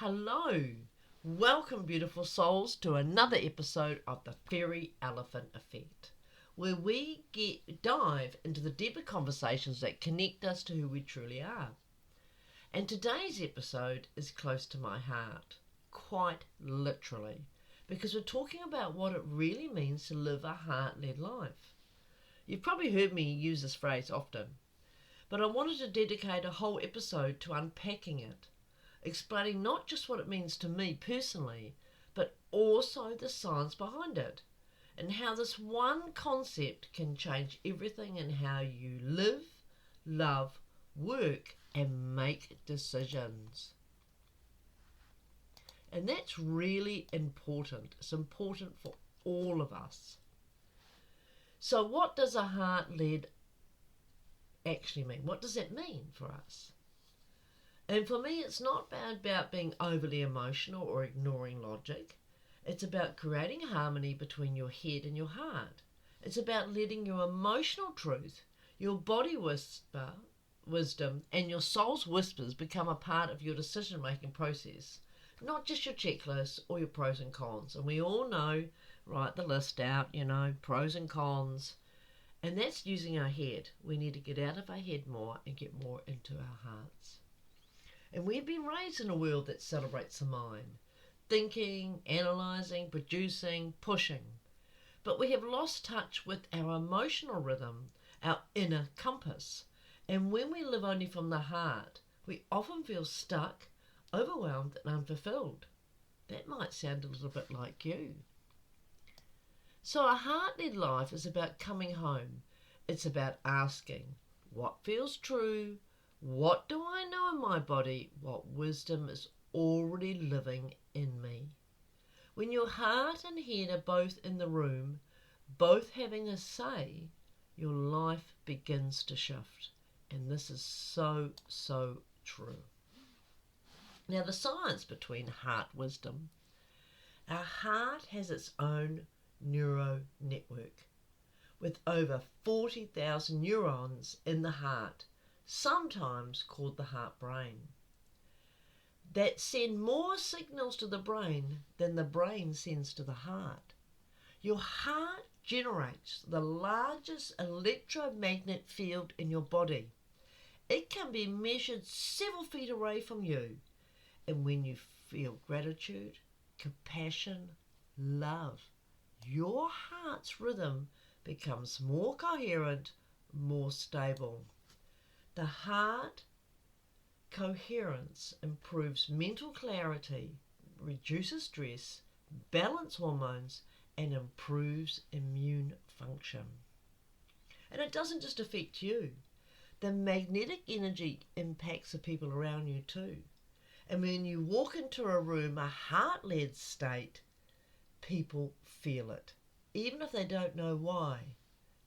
Hello, welcome beautiful souls to another episode of the Fairy Elephant Effect, where we dive into the deeper conversations that connect us to who we truly are. And today's episode is close to my heart, quite literally, because we're talking about what it really means to live a heart-led life. You've probably heard me use this phrase often, but I wanted to dedicate a whole episode to unpacking it, explaining not just what it means to me personally, but also the science behind it, and how this one concept can change everything in how you live, love, work, and make decisions. And that's really important. It's important for all of us. So what does a heart-led actually mean? What does that mean for us? And for me, it's not about being overly emotional or ignoring logic. It's about creating harmony between your head and your heart. It's about letting your emotional truth, your body wisdom, and your soul's whispers become a part of your decision-making process, not just your checklist or your pros and cons. And we all know, write the list out, pros and cons. And that's using our head. We need to get out of our head more and get more into our hearts. And we've been raised in a world that celebrates the mind, thinking, analysing, producing, pushing. But we have lost touch with our emotional rhythm, our inner compass. And when we live only from the heart, we often feel stuck, overwhelmed and unfulfilled. That might sound a little bit like you. So a heart-led life is about coming home. It's about asking, what feels true? What do I know in my body? What wisdom is already living in me? When your heart and head are both in the room, both having a say, your life begins to shift. And this is so, so true. Now, the science between heart wisdom. Our heart has its own neuro network with over 40,000 neurons in the heart, sometimes called the heart brain, that send more signals to the brain than the brain sends to the heart. Your heart generates the largest electromagnetic field in your body. It can be measured several feet away from you. And when you feel gratitude, compassion, love, your heart's rhythm becomes more coherent, more stable. The heart coherence improves mental clarity, reduces stress, balances hormones, and improves immune function. And it doesn't just affect you. The magnetic energy impacts the people around you too. And when you walk into a room, a heart-led state, people feel it. Even if they don't know why,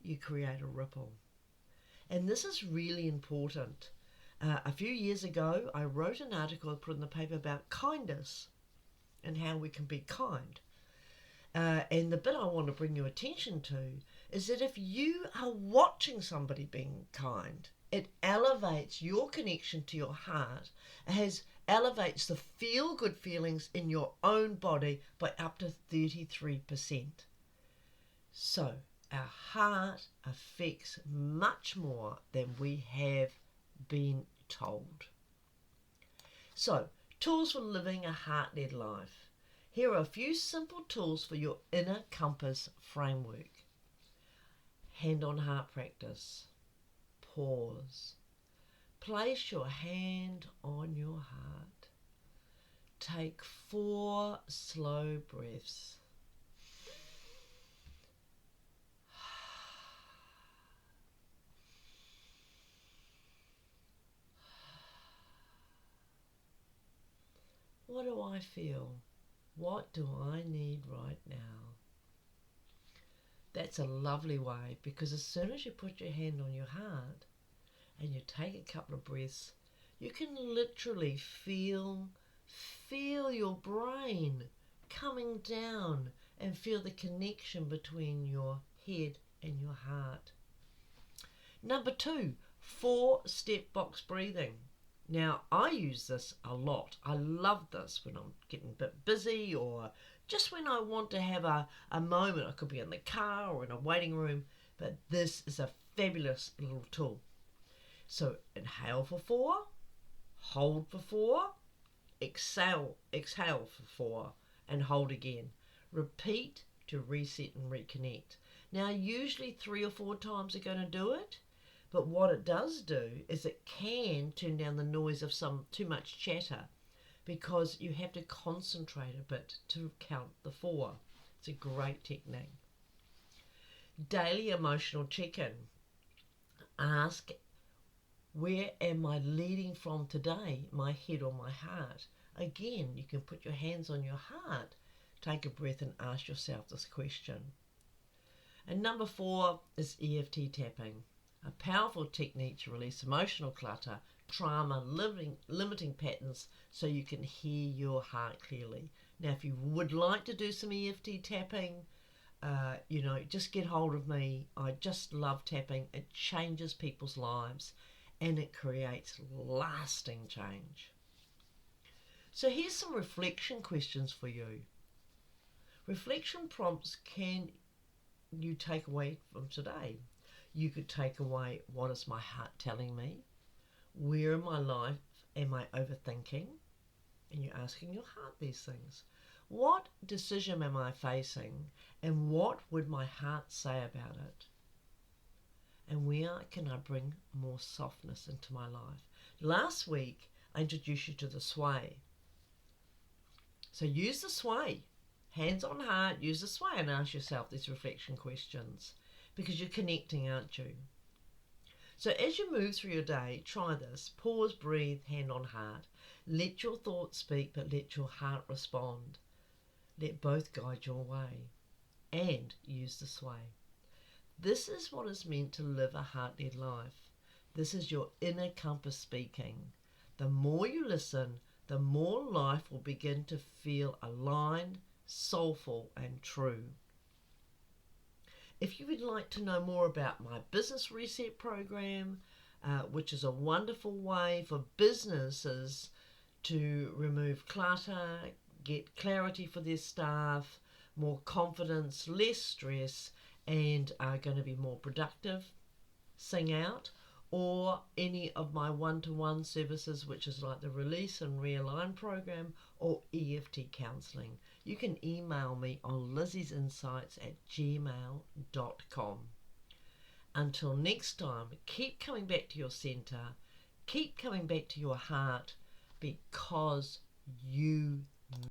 you create a ripple. And this is really important. A few years ago, I wrote an article I put in the paper about kindness and how we can be kind. And the bit I want to bring your attention to is that if you are watching somebody being kind, it elevates your connection to your heart. It elevates the feel-good feelings in your own body by up to 33%. So our heart affects much more than we have been told. So, tools for living a heart-led life. Here are a few simple tools for your inner compass framework. Hand on heart practice. Pause. Place your hand on your heart. Take 4 slow breaths. What do I feel? What do I need right now? That's a lovely way, because as soon as you put your hand on your heart and you take a couple of breaths, you can literally feel your brain coming down and feel the connection between your head and your heart. Number 2, 4-step box breathing. Now, I use this a lot. I love this when I'm getting a bit busy or just when I want to have a moment. I could be in the car or in a waiting room, but this is a fabulous little tool. So inhale for 4, hold for 4, exhale for 4, and hold again. Repeat to reset and reconnect. Now, usually 3 or 4 times are going to do it, but what it does do is it can turn down the noise of some too much chatter, because you have to concentrate a bit to count the 4. It's a great technique. Daily emotional check-in. Ask, where am I leading from today, my head or my heart? Again, you can put your hands on your heart, take a breath and ask yourself this question. And number 4 is EFT tapping, a powerful technique to release emotional clutter, trauma, limiting patterns, so you can hear your heart clearly. Now, if you would like to do some EFT tapping, just get hold of me. I just love tapping. It changes people's lives and it creates lasting change. So here's some reflection questions for you. Reflection prompts can you take away from today? You could take away, what is my heart telling me? Where in my life am I overthinking? And you're asking your heart these things. What decision am I facing, and what would my heart say about it? And where can I bring more softness into my life? Last week, I introduced you to the sway. So use the sway. Hands on heart, use the sway and ask yourself these reflection questions, because you're connecting, aren't you? So as you move through your day, try this. Pause, breathe, hand on heart. Let your thoughts speak, but let your heart respond. Let both guide your way. And use the sway. This is what is meant to live a heart-led life. This is your inner compass speaking. The more you listen, the more life will begin to feel aligned, soulful, and true. If you would like to know more about my Business Reset program, which is a wonderful way for businesses to remove clutter, get clarity for their staff, more confidence, less stress, and are going to be more productive, sing out, or any of my one-to-one services, which is like the Release and Realign program or EFT counselling, you can email me on lizziesinsights@gmail.com. Until next time, keep coming back to your centre, keep coming back to your heart, because you